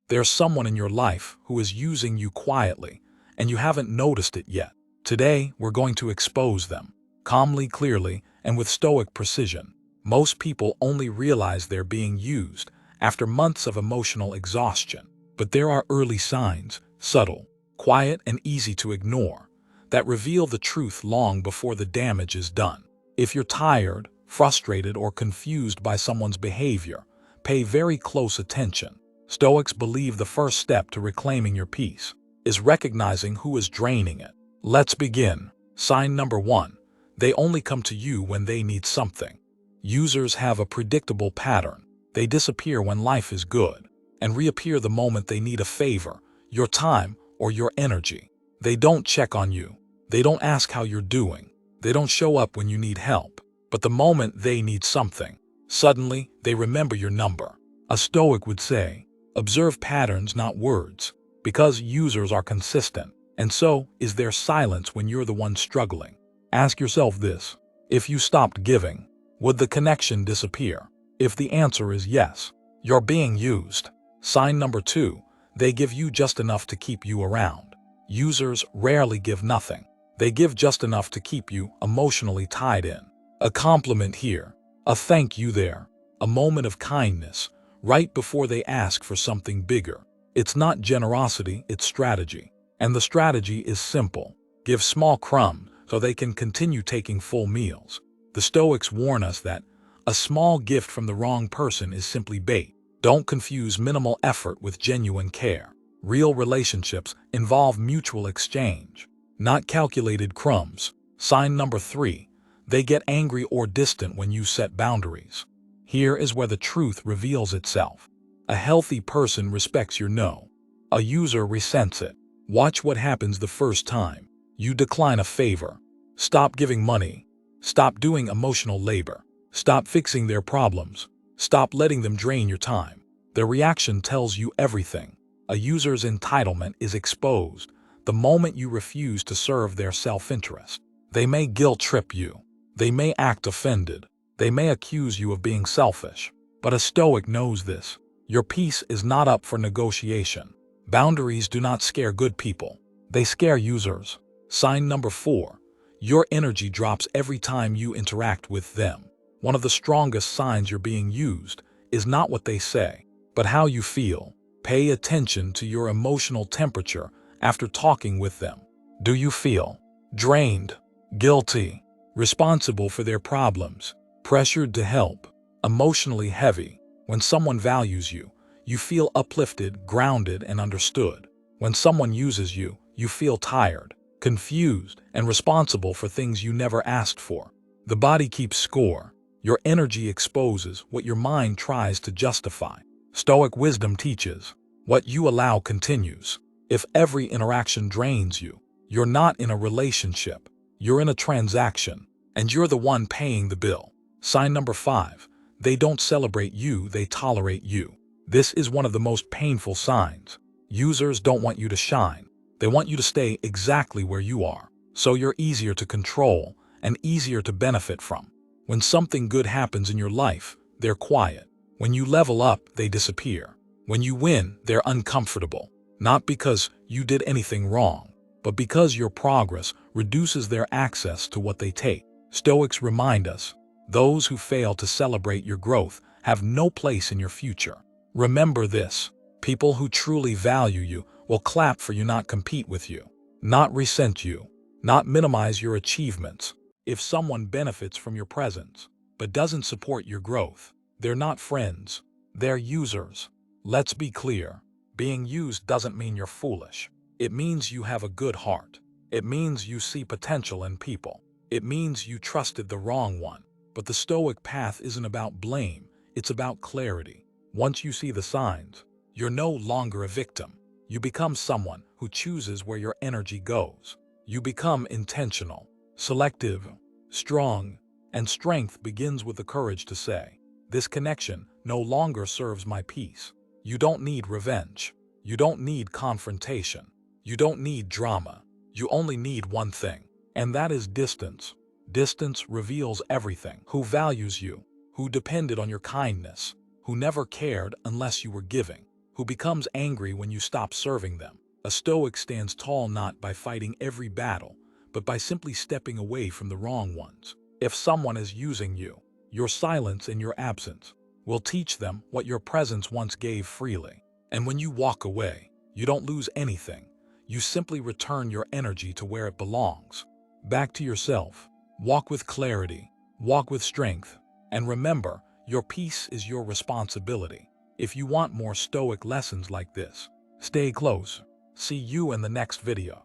There's someone in your life who is using you quietly, and you haven't noticed it yet. Today, we're going to expose them, calmly, clearly, and with stoic precision. Most people only realize they're being used after months of emotional exhaustion. But there are early signs, subtle, quiet, and easy to ignore, that reveal the truth long before the damage is done. If you're tired, frustrated, or confused by someone's behavior, pay very close attention. Stoics believe the first step to reclaiming your peace is recognizing who is draining it. Let's begin. Sign number 1. They only come to you when they need something. Users have a predictable pattern. They disappear when life is good and reappear the moment they need a favor, your time, or your energy. They don't check on you. They don't ask how you're doing. They don't show up when you need help. But the moment they need something, suddenly they remember your number. A Stoic would say, observe patterns, not words, because users are consistent, and so is their silence when you're the one struggling. Ask yourself this: if you stopped giving, would the connection disappear? If the answer is yes, you're being used. Sign number 2, they give you just enough to keep you around. Users rarely give nothing. They give just enough to keep you emotionally tied in. A compliment here, a thank you there, a moment of kindness, right before they ask for something bigger. It's not generosity, it's strategy. And the strategy is simple. Give small crumbs so they can continue taking full meals. The Stoics warn us that a small gift from the wrong person is simply bait. Don't confuse minimal effort with genuine care. Real relationships involve mutual exchange, not calculated crumbs. Sign number 3, they get angry or distant when you set boundaries. Here is where the truth reveals itself. A healthy person respects your no. A user resents it. Watch what happens the first time you decline a favor. Stop giving money. Stop doing emotional labor. Stop fixing their problems. Stop letting them drain your time. Their reaction tells you everything. A user's entitlement is exposed the moment you refuse to serve their self-interest. They may guilt-trip you. They may act offended. They may accuse you of being selfish. But a Stoic knows this. Your peace is not up for negotiation. Boundaries do not scare good people. They scare users. Sign number 4. Your energy drops every time you interact with them. One of the strongest signs you're being used is not what they say, but how you feel. Pay attention to your emotional temperature after talking with them. Do you feel drained, guilty, responsible for their problems, pressured to help, emotionally heavy? When someone values you, you feel uplifted, grounded, and understood. When someone uses you, you feel tired, confused, and responsible for things you never asked for. The body keeps score. Your energy exposes what your mind tries to justify. Stoic wisdom teaches, what you allow continues. If every interaction drains you, you're not in a relationship. You're in a transaction, and you're the one paying the bill. Sign number 5. They don't celebrate you, they tolerate you. This is one of the most painful signs. Users don't want you to shine. They want you to stay exactly where you are, so you're easier to control and easier to benefit from. When something good happens in your life, they're quiet. When you level up, they disappear. When you win, they're uncomfortable. Not because you did anything wrong, but because your progress reduces their access to what they take. Stoics remind us, those who fail to celebrate your growth have no place in your future. Remember this: people who truly value you will clap for you, not compete with you, not resent you, not minimize your achievements. If someone benefits from your presence but doesn't support your growth, they're not friends, they're users. Let's be clear, being used doesn't mean you're foolish. It means you have a good heart. It means you see potential in people. It means you trusted the wrong one. But the Stoic path isn't about blame, it's about clarity. Once you see the signs, you're no longer a victim. You become someone who chooses where your energy goes. You become intentional, selective, strong, and strength begins with the courage to say, this connection no longer serves my peace. You don't need revenge. You don't need confrontation. You don't need drama. You only need one thing, and that is distance. Distance reveals everything. Who values you? Who depended on your kindness? Who never cared unless you were giving? who becomes angry when you stop serving them. A Stoic stands tall not by fighting every battle, but by simply stepping away from the wrong ones. If someone is using you, your silence and your absence will teach them what your presence once gave freely. And when you walk away, you don't lose anything. You simply return your energy to where it belongs. Back to yourself. Walk with clarity. Walk with strength. And remember, your peace is your responsibility. If you want more Stoic lessons like this, stay close. See you in the next video.